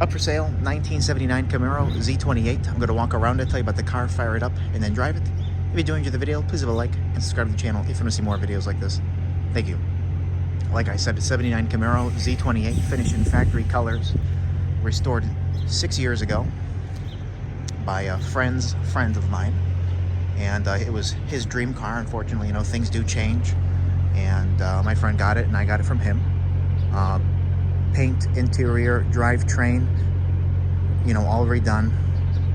Up for sale, 1979 Camaro Z28. I'm going to walk around it, tell you about the car, fire it up, and then drive it. If you do enjoy the video, please leave a like and subscribe to the channel if you want to see more videos like this. Thank you. Like I said, it's 79 Camaro Z28, finished in factory colors, restored 6 years ago by a friend of mine. And it was his dream car. Unfortunately, you know, things do change. And my friend got it, and I got it from him. Paint, interior, drivetrain, you know, all redone.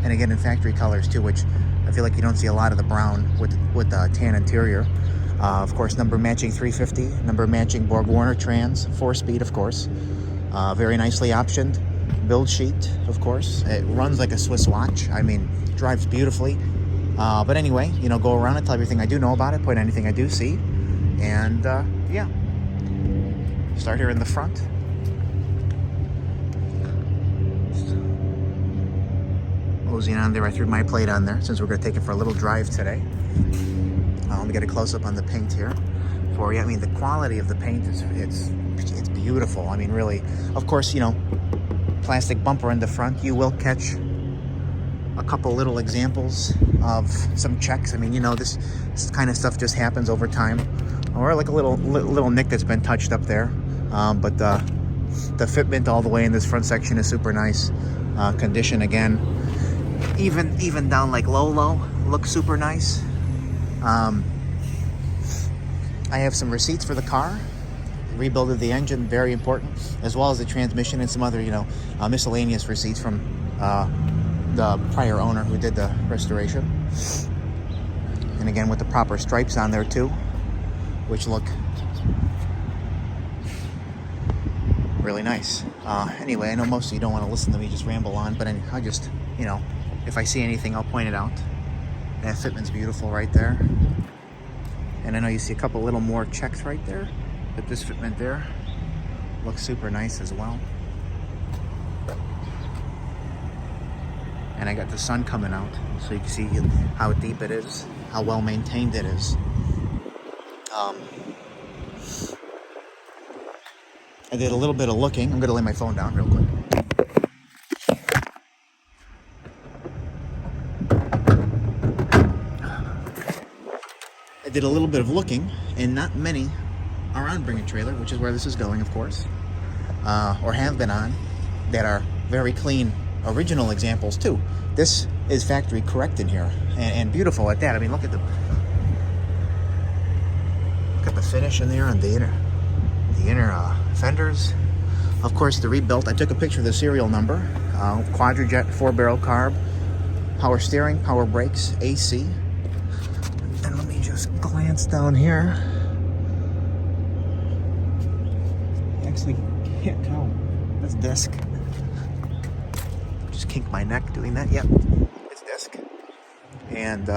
And again, in factory colors too, which I feel like you don't see a lot of the brown with the tan interior. Of course, number matching 350, number matching Borg Warner trans, 4-speed, of course. Very nicely optioned. Build sheet, of course. It runs like a Swiss watch. I mean, drives beautifully. But anyway, you know, go around it, tell everything I do know about it, point anything I do see. And yeah, start here in the front. Moseying on there, I threw my plate on there since we're going to take it for a little drive today. Let me get a close-up on the paint here for you. I mean, the quality of the paint is it's beautiful. I mean, really, of course, you know, plastic bumper in the front. You will catch a couple little examples of some checks. I mean, you know, this kind of stuff just happens over time, or like a little nick that's been touched up there. But the fitment all the way in this front section is super nice. Condition again, even down like low looks super nice. I have some receipts for the car, rebuild of the engine, very important, as well as the transmission and some other, you know, miscellaneous receipts from the prior owner who did the restoration. And again, with the proper stripes on there too, which look really nice. Anyway, I know most of you don't want to listen to me just ramble on, but I just, you know, if I see anything, I'll point it out. That fitment's beautiful right there. And I know you see a couple little more checks right there, but this fitment there looks super nice as well. And I got the sun coming out, so you can see how deep it is, how well maintained it is. I did a little bit of looking. I'm going to lay my phone down real quick. I did a little bit of looking, and not many are on Bring a Trailer, which is where this is going, of course, or have been on, that are very clean original examples too. This is factory correct in here, and beautiful at that. I mean, look at the finish in there on the inner fenders. Of course, the rebuilt. I took a picture of the serial number. Quadrajet 4-barrel carb, power steering, power brakes, AC. And let me just glance down here. Actually, can't tell. That's disc. Just kinked my neck doing that. Yep, it's disc. And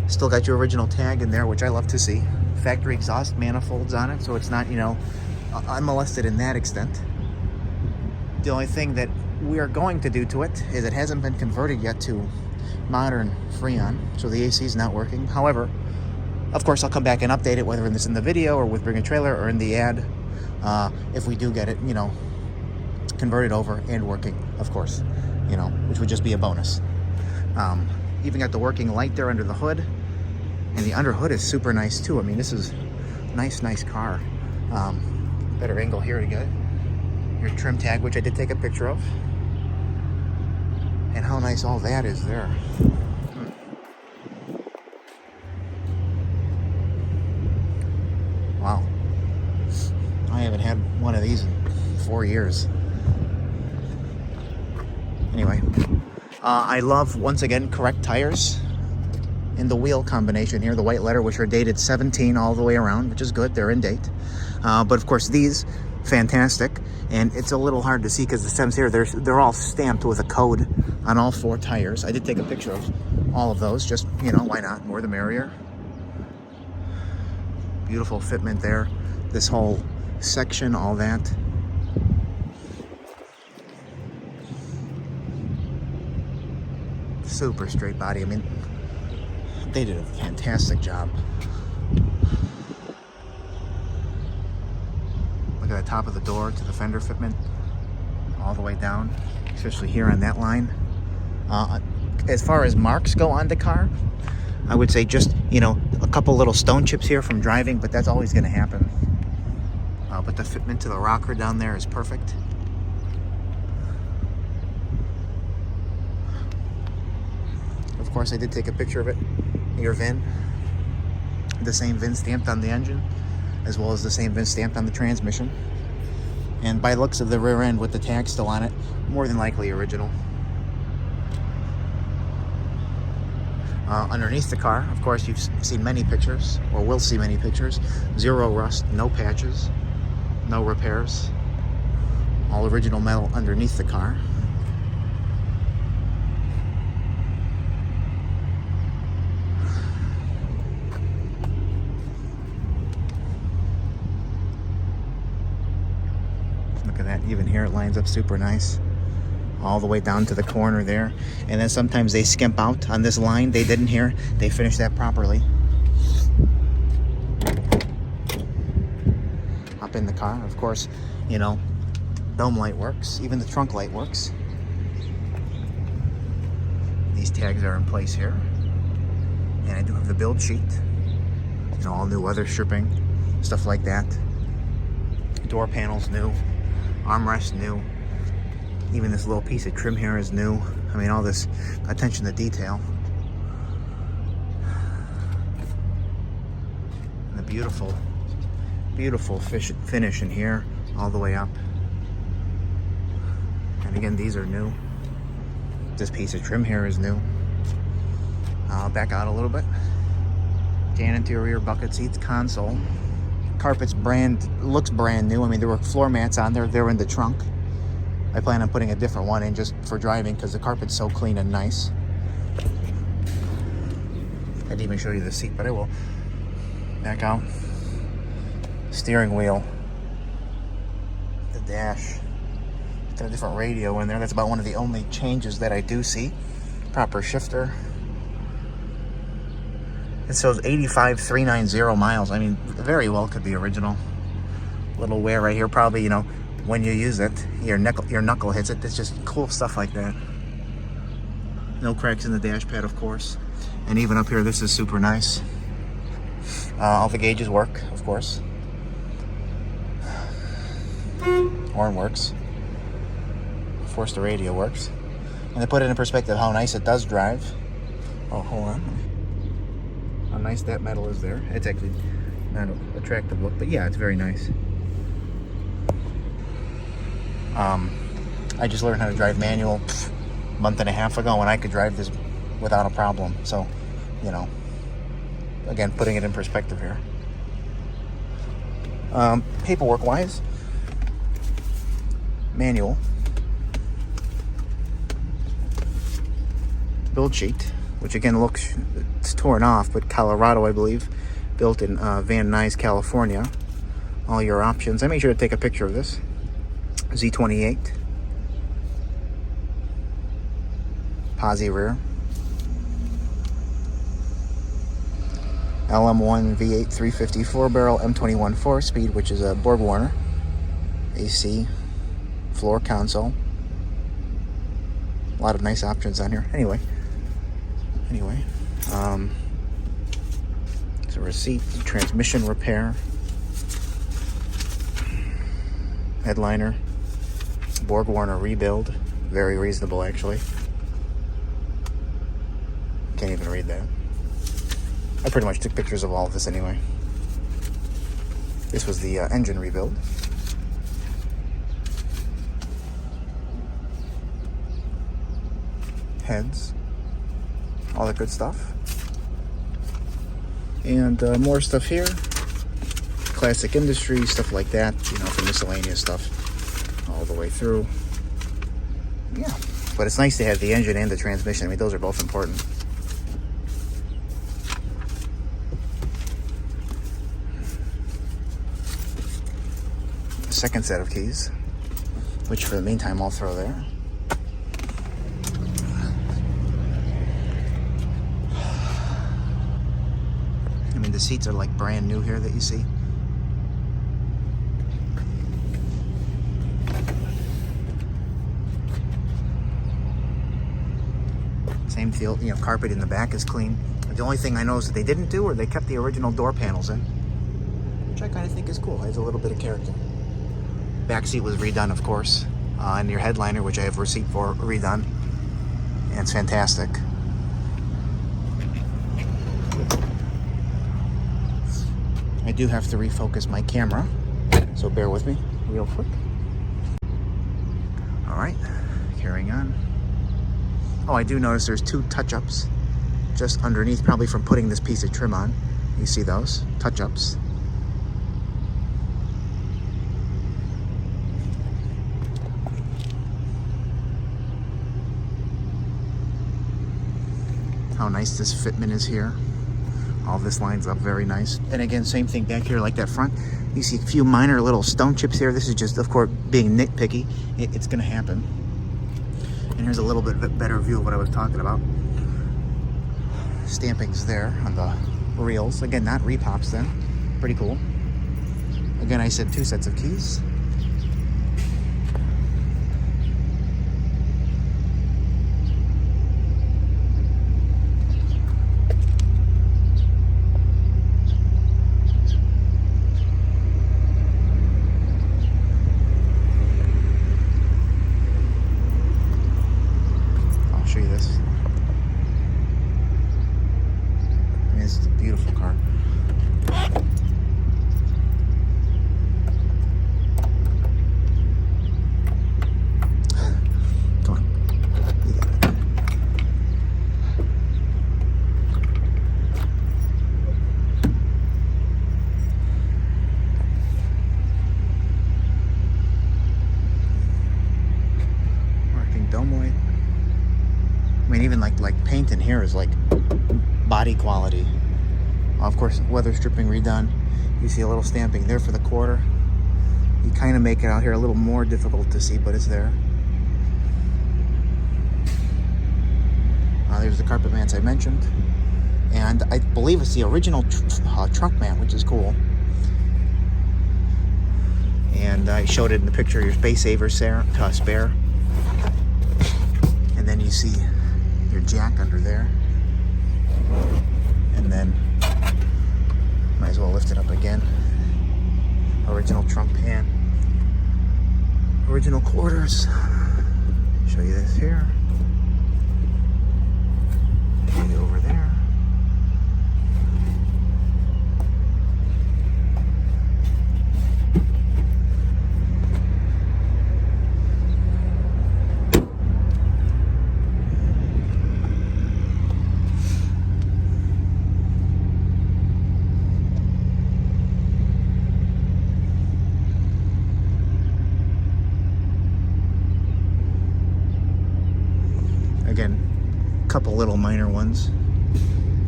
still got your original tag in there, which I love to see. Factory exhaust manifolds on it, so it's not, you know, unmolested in that extent. The only thing that we are going to do to it is it hasn't been converted yet to modern Freon, so the AC is not working. However, of course, I'll come back and update it, whether it's in the video or with Bring a Trailer or in the ad, if we do get it, you know, converted over and working, of course, you know, which would just be a bonus. Even got the working light there under the hood, and the under hood is super nice too. I mean, this is nice car. Better angle here to get it. Your trim tag, which I did take a picture of, and how nice all that is there. Wow, I haven't had one of these in 4 years. Anyway, I love, once again, correct tires in the wheel combination here, the white letter, which are dated 17 all the way around, which is good, they're in date. But of course these, fantastic. And it's a little hard to see because the stems here, they're all stamped with a code on all 4 tires. I did take a picture of all of those, just, you know, why not? More the merrier. Beautiful fitment there. This whole section, all that. Super straight body. I mean, they did a fantastic job. Look at the top of the door to the fender fitment. all the way down, especially here on that line. As far as marks go on the car, I would say just, you know, a couple little stone chips here from driving, but that's always going to happen. But the fitment to the rocker down there is perfect. Of course, I did take a picture of it. Your VIN. The same VIN stamped on the engine, as well as the same VIN stamped on the transmission. And by looks of the rear end with the tag still on it, more than likely original. Underneath the car, of course, you've seen many pictures, or will see many pictures. Zero rust, no patches, no repairs. All original metal underneath the car. Look at that, even here it lines up super nice. All the way down to the corner there. And then sometimes they skimp out on this line. They didn't here. They finished that properly. Up in the car, of course, you know, dome light works. Even the trunk light works. These tags are in place here. And I do have the build sheet. You know, all new weather stripping, stuff like that. Door panels new. Armrest new. Even this little piece of trim here is new. I mean, all this attention to detail. And the beautiful, beautiful finish in here, all the way up. And again, these are new. This piece of trim here is new. I'll back out a little bit. Tan interior, bucket seats, console. Carpet's looks brand new. I mean, there were floor mats on there. They're in the trunk. I plan on putting a different one in just for driving because the carpet's so clean and nice. I didn't even show you the seat, but I will. Back out. Steering wheel. The dash. Got a different radio in there. That's about one of the only changes that I do see. Proper shifter. It shows 85,390 miles. I mean, very well could be original. Little wear right here, probably, you know, when you use it, your knuckle hits it. It's just cool stuff like that. No cracks in the dash pad, of course. And even up here, this is super nice. All the gauges work, of course. Horn works. Of course, the radio works. And to put it in perspective how nice it does drive. Oh, hold on. How nice that metal is there. It's actually not an attractive look, but yeah, it's very nice. I just learned how to drive manual a month and a half ago, and I could drive this without a problem. So, you know, again, putting it in perspective here. Paperwork-wise, manual, build sheet, which again looks, it's torn off, but Colorado, I believe, built in Van Nuys, California. All your options. I made sure to take a picture of this. Z28. Posi rear. LM1 V8 350 4-barrel M21 4-speed, which is a Borg Warner. AC. Floor console. A lot of nice options on here. Anyway. It's a receipt. Transmission repair. Headliner. Borg Warner rebuild. Very reasonable, actually. Can't even read that. I pretty much took pictures of all of this anyway. This was the engine rebuild. Heads. All that good stuff. And more stuff here. Classic industry, stuff like that. You know, for miscellaneous stuff. All the way through. Yeah. But it's nice to have the engine and the transmission. I mean, those are both important. Second set of keys, which for the meantime I'll throw there. I mean, the seats are like brand new here that you see. Same feel, you know, carpet in the back is clean. The only thing I noticed that they didn't do, or they kept the original door panels in, which I kind of think is cool. It has a little bit of character. Back seat was redone, of course, and your headliner, which I have receipt for, redone, and it's fantastic. I do have to refocus my camera, so bear with me real quick. All right, carrying on. Oh, I do notice there's 2 touch-ups just underneath, probably from putting this piece of trim on. You see those touch-ups. How nice this fitment is here. All this lines up very nice. And again, same thing back here, like that front. You see a few minor little stone chips here. This is just, of course, being nitpicky. It's gonna happen. And here's a little bit better view of what I was talking about. Stampings there on the reels. Again, not repops then. Pretty cool. Again, I said 2 sets of keys. This is a beautiful car. Come on. You got it. Working dome white. I mean, even like paint in here is like body quality. Of course, weather stripping redone. You see a little stamping there for the quarter. You kind of make it out here a little more difficult to see, but it's there. There's the carpet mats I mentioned. And I believe it's the original trunk mat, which is cool. And I showed it in the picture, your space saver spare. And then you see your jack under there. And then might as well lift it up again. Original trunk pan. Original quarters. Show you this here. Take it over there. Again, a couple little minor ones,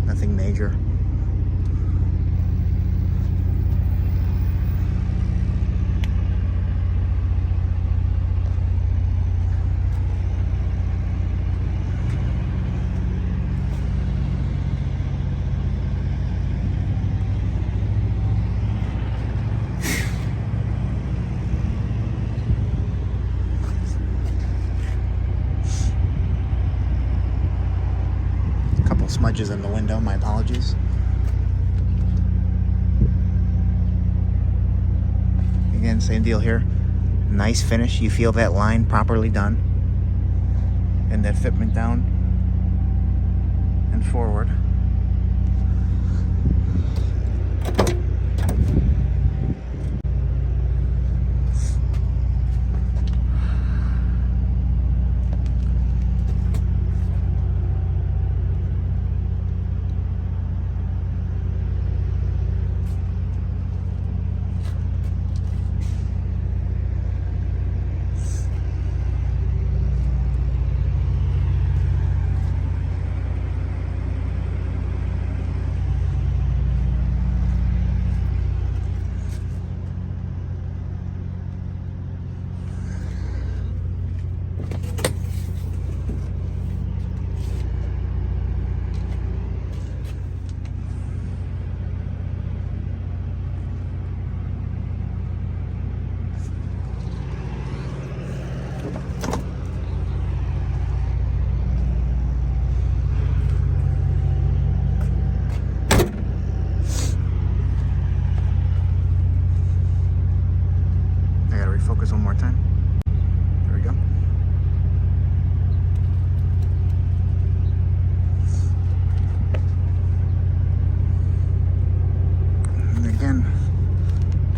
nothing major. Smudges in the window, my apologies. Again, same deal here. Nice finish. You feel that line properly done. And that fitment down and forward.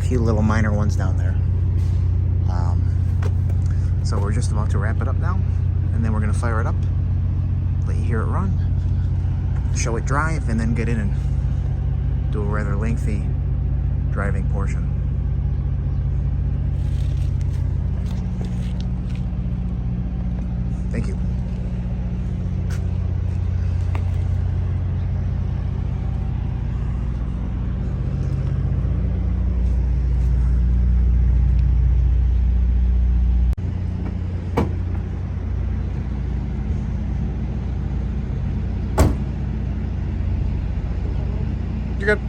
few little minor ones down there. So we're just about to wrap it up now, and then we're gonna fire it up, let you hear it run, show it drive, and then get in and do a rather lengthy driving portion. Thank you. You're good.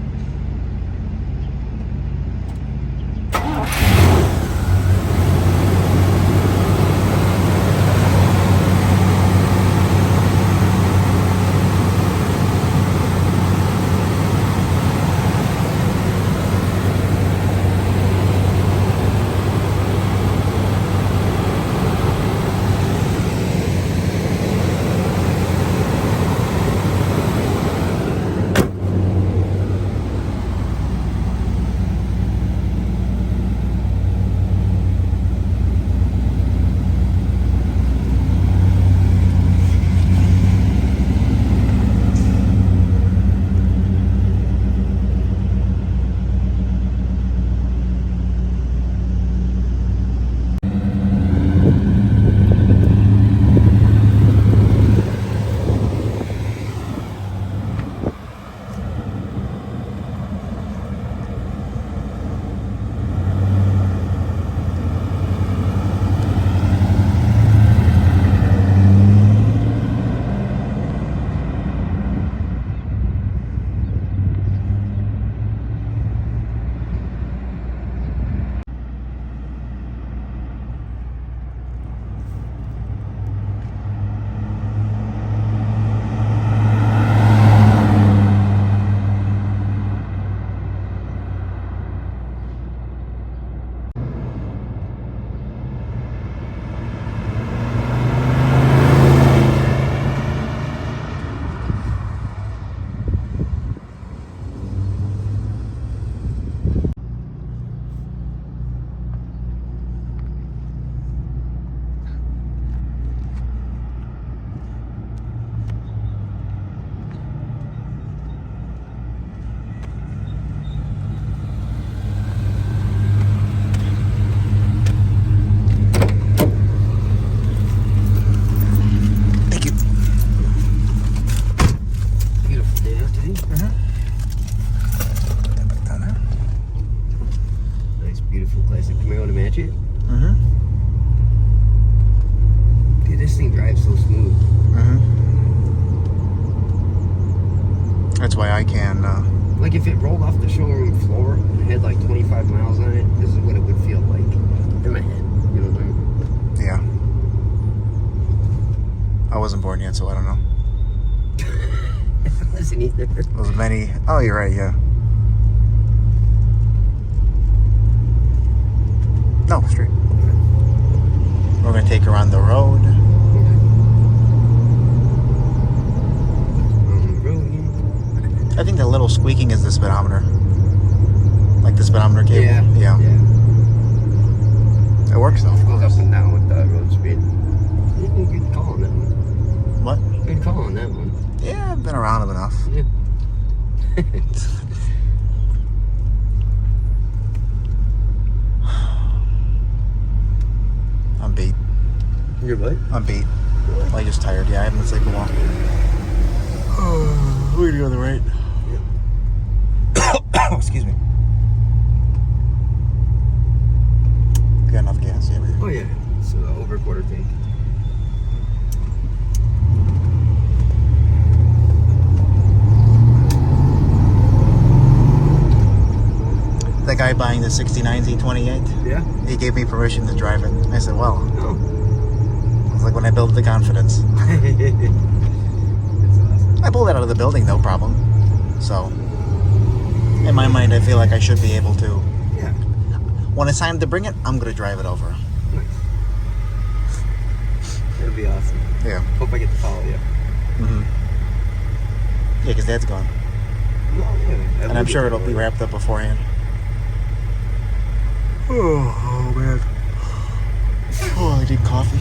Beautiful classic Camaro to match it. Mm-hmm. Dude, this thing drives so smooth. Mm-hmm. That's why I can. Like if it rolled off the showroom floor and had like 25 miles on it, this is what it would feel like in my head. You know what I mean? Yeah. I wasn't born yet, so I don't know. I wasn't either. Those many. Oh, you're right. Yeah. No, straight. We're gonna take her on the road. I think the little squeaking is the speedometer. Like the speedometer cable. Yeah. It works though. It goes up and down with the road speed. Good call on that one. What? Good call on that one. Yeah, I've been around them enough. Yeah. I'm beat. You're what? I'm beat. Like just tired. Yeah, I haven't been sleeping well. We're gonna go on the right. Yeah. Excuse me. Got enough gas? Yeah. Oh yeah. So over a quarter tank. That guy buying the 69 Z28, Yeah. he gave me permission to drive it. I said, well, Oh. it's like when I build the confidence. That's awesome. I pulled that out of the building, no problem. So, in my mind, I feel like I should be able to. Yeah. When it's time to bring it, I'm going to drive it over. Nice. That'd be awesome. Yeah. Hope I get to follow you. Mm-hmm. Yeah, because Dad's gone. Well, yeah. And I'm sure it'll be wrapped up beforehand. Oh man. Oh, I need coffee.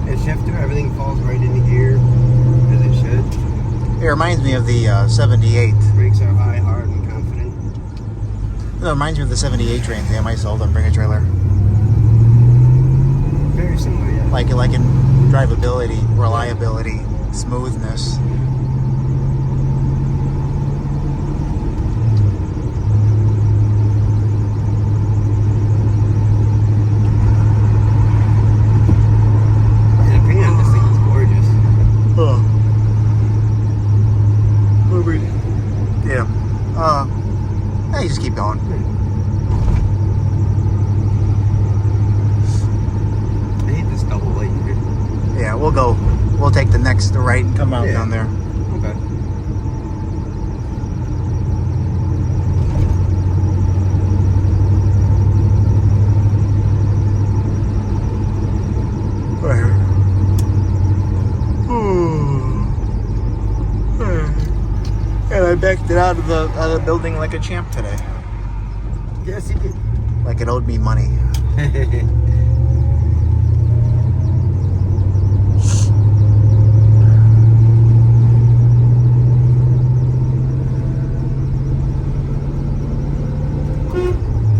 And shifter, everything falls right into gear as it should. It reminds me of the 78. Brakes are high, hard, and confident. It reminds me of the 78 Trans Am I sold on Bring a Trailer. Very similar, yeah. Like in drivability, reliability, smoothness. And the paint on this thing is gorgeous. Oh. Yeah. Hey, just keep going. I hate this double light here. Yeah, we'll take the next right and come out down there. Okay. And I backed it out of the building like a champ today. Yes, you did. Like it owed me money.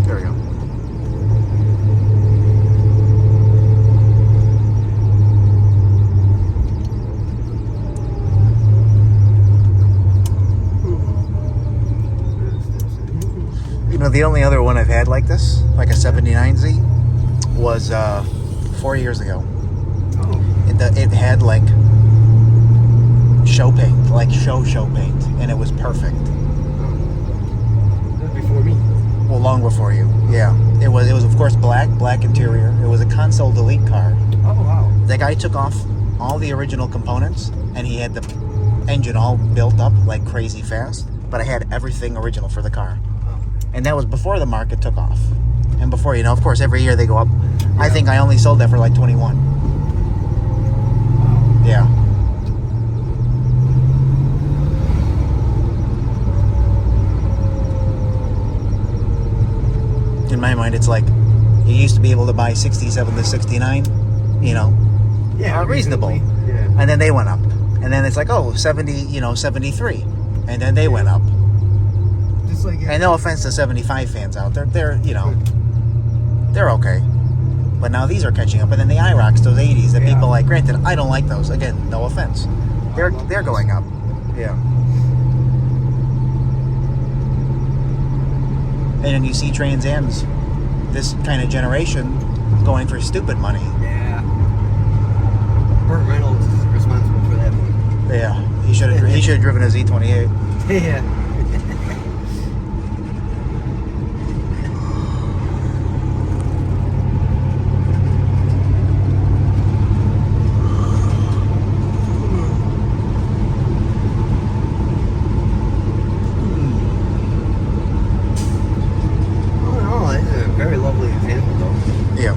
There we go. You know, the only other one I've had like this, like a 79Z, was 4 years ago. Oh. It had like show paint, like show paint, and it was perfect. That was before me. Well, long before you. Yeah, it was of course black interior. It was a console delete car. Oh, wow. The guy took off all the original components, and he had the engine all built up like crazy fast. But I had everything original for the car. And that was before the market took off. And before, you know, of course, every year they go up. Yeah. I think I only sold that for like 21. Wow. Yeah. In my mind, it's like you used to be able to buy 67 to 69, you know, Yeah, reasonable. Yeah. And then they went up. And then it's like, oh, 70, you know, 73. And then they went up. Just like And no offense to 75 fans out there, they're, you know, they're okay. But now these are catching up, and then the IROCs, those 80s that people like. Granted, I don't like those. Again, no offense. They're going up. Yeah. And then you see Trans Ams, this kind of generation, going for stupid money. Yeah. Burt Reynolds is responsible for that one. Yeah, he should have driven a Z28. Yeah. Very lovely example, though. Yeah.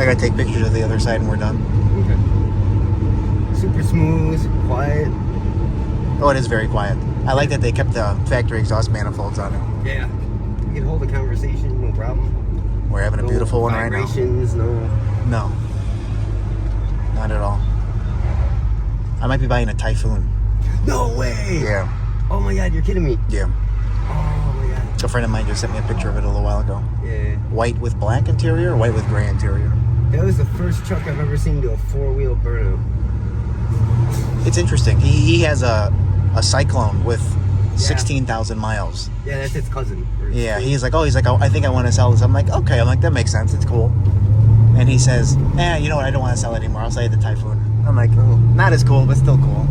I gotta take pictures of the other side and we're done. Okay. Super smooth, quiet. Oh, it is very quiet. I like that they kept the factory exhaust manifolds on it. Yeah. You can hold a conversation, no problem. We're having a beautiful one right now. Vibrations, No. Not at all. I might be buying a Typhoon. No way! Yeah. Oh my god, you're kidding me. Yeah. Oh my god. A friend of mine just sent me a picture of it a little while ago. Yeah. White with black interior, or white with gray interior? That was the first truck I've ever seen do a four-wheel burnout. It's interesting. He has a Cyclone with 16,000 miles. Yeah, that's its cousin. Yeah, he's like, oh, I think I want to sell this. I'm like, okay. I'm like, that makes sense. It's cool. And he says, you know what? I don't want to sell it anymore. I'll sell you the Typhoon. I'm like, Oh. not as cool, but still cool.